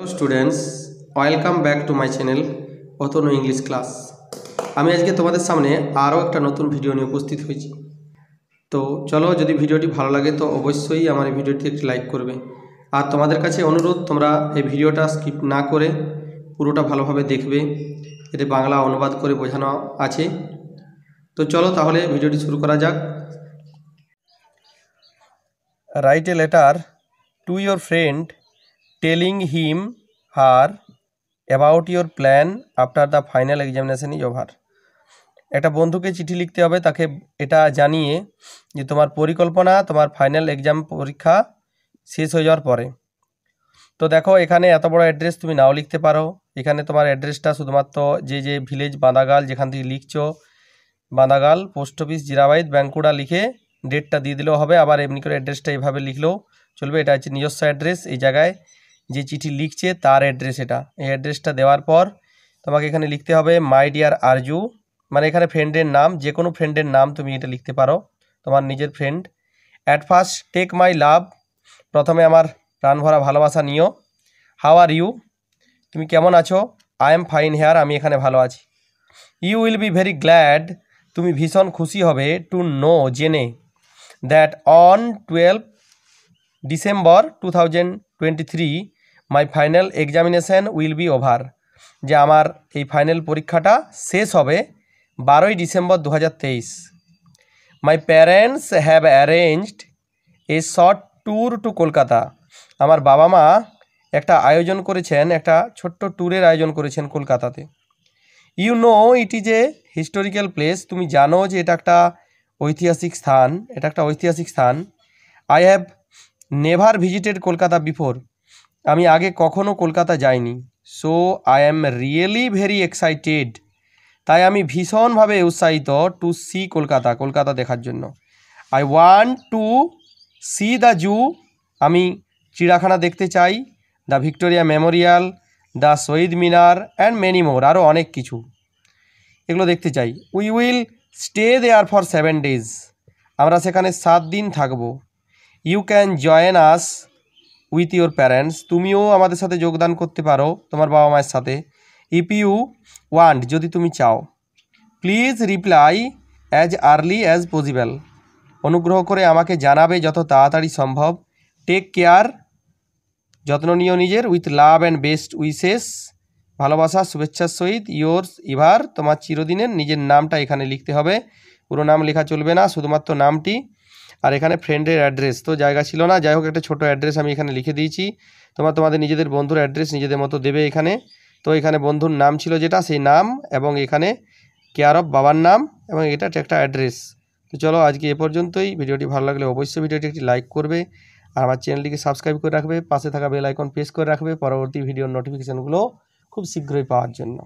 Hello students, welcome back to my channel Atanu English class. আমি আজকে তোমাদের সামনে আরও একটা নতুন ভিডিও নিয়ে উপস্থিত হয়েছি। তো চলো, যদি ভিডিওটি ভালো লাগে তো অবশ্যই আমার এই ভিডিওটি একটি লাইক করবে। আর তোমাদের কাছে অনুরোধ, তোমরা এই ভিডিওটা স্কিপ না করে পুরোটা ভালোভাবে দেখবে। এতে বাংলা অনুবাদ করে বোঝানো আছে। তো চলো তাহলে ভিডিওটি শুরু করা যাক। Write a letter to your friend telling him her about your plan after the final examination is over। একটা বন্ধুকে চিঠি লিখতে হবে, তাকে এটা জানিয়ে যে তোমার পরিকল্পনা তোমার ফাইনাল এক্সাম পরীক্ষা শেষ হয়ে যাওয়ার পরে। তো দেখো, এখানে এত বড় অ্যাড্রেস তুমি নাও লিখতে পারো। এখানে তোমার অ্যাড্রেসটা শুধুমাত্র যে ভিলেজ বাঁদাগাল, যেখান থেকে লিখছো বাঁদাগাল, পোস্ট অফিস জিরাবাইদ, বাঁকুড়া লিখে ডেটটা দিয়ে দিলেও হবে। আবার এমনি করে অ্যাড্রেসটা এভাবে লিখলেও চলবে। এটা হচ্ছে নিজস্ব অ্যাড্রেস, এই জায়গায় যে চিঠি লিখছে তার অ্যাড্রেস এটা। এই অ্যাড্রেসটা দেওয়ার পর তোমাকে এখানে লিখতে হবে মাই ডিয়ার আরজু, মানে এখানে ফ্রেন্ডের নাম, যে কোনো ফ্রেন্ডের নাম তুমি এটা লিখতে পারো, তোমার নিজের friend. At first take my love, প্রথমে আমার প্রাণ ভরা ভালোবাসা নিও। হাউ আর ইউ, তুমি কেমন আছো। আই এম ফাইন হেয়ার, আমি এখানে ভালো আছি। You will be very glad, তুমি ভীষণ খুশি হবে, টু নো, জেনে, that on 12 December 2023 my final examination will be over, যে আমার এই ফাইনাল পরীক্ষাটা শেষ হবে 12ই December 2023। My parents have arranged a short tour to Kolkata, আমার বাবা মা একটা আয়োজন করেছেন, একটা ছোট্ট ট্যুরের আয়োজন করেছেন কলকাতাতে। You know it is a historical place, তুমি জানো যে এটা একটা ঐতিহাসিক স্থান, এটা একটা ঐতিহাসিক স্থান। I have never visited Kolkata before, আমি আগে কখনো কলকাতা যাইনি। So I am really very excited, তাই আমি ভীষণভাবে উৎসাহিত, টু সি কলকাতা, কলকাতা দেখার জন্য। I want to see the zoo, আমি চিড়িয়াখানা দেখতে চাই। The Victoria Memorial, the Shaheed Minar and many more, আরও অনেক কিছু, এগুলো দেখতে চাই। We will stay there for 7 days, আমরা সেখানে 7 দিন থাকবো। You can join us with your parents, তুমিও আমাদের সাথে যোগদান করতে পারো তোমার বাবা মায়ের সাথে। ইফ ইউ ওয়ান্ট, যদি তুমি চাও। Please reply as early as possible, অনুগ্রহ করে আমাকে জানাবে যত তাড়াতাড়ি সম্ভব। টেক কেয়ার, যত্ন নিও নিজের। With love and best wishes, ভালোবাসা শুভেচ্ছার সহিত। ইয়োর্স ইভার, তোমার চিরদিনের। নিজের নামটা এখানে লিখতে হবে, পুরো নাম লেখা চলবে না, শুধুমাত্র নামটি। আর এখানে ফ্রেন্ডের অ্যাড্রেস তো জায়গা ছিল না, যাই হোক একটা ছোটো অ্যাড্রেস আমি এখানে লিখে দিয়েছি। তোমাদের নিজেদের বন্ধুর অ্যাড্রেস নিজেদের মতো দেবে এখানে। তো এখানে বন্ধুর নাম ছিল যেটা, সেই নাম, এবং এখানে কেয়ার অফ বাবার নাম, এবং এটা একটা অ্যাড্রেস। তো চলো আজকে এ পর্যন্তই। ভিডিওটি ভালো লাগলে অবশ্যই ভিডিওটি একটি লাইক করবে, আর আমার চ্যানেলটিকে সাবস্ক্রাইব করে রাখবে, পাশে থাকা বেল আইকন প্রেস করে রাখবে পরবর্তী ভিডিওর নোটিফিকেশানগুলো খুব শীঘ্রই পাওয়ার জন্য।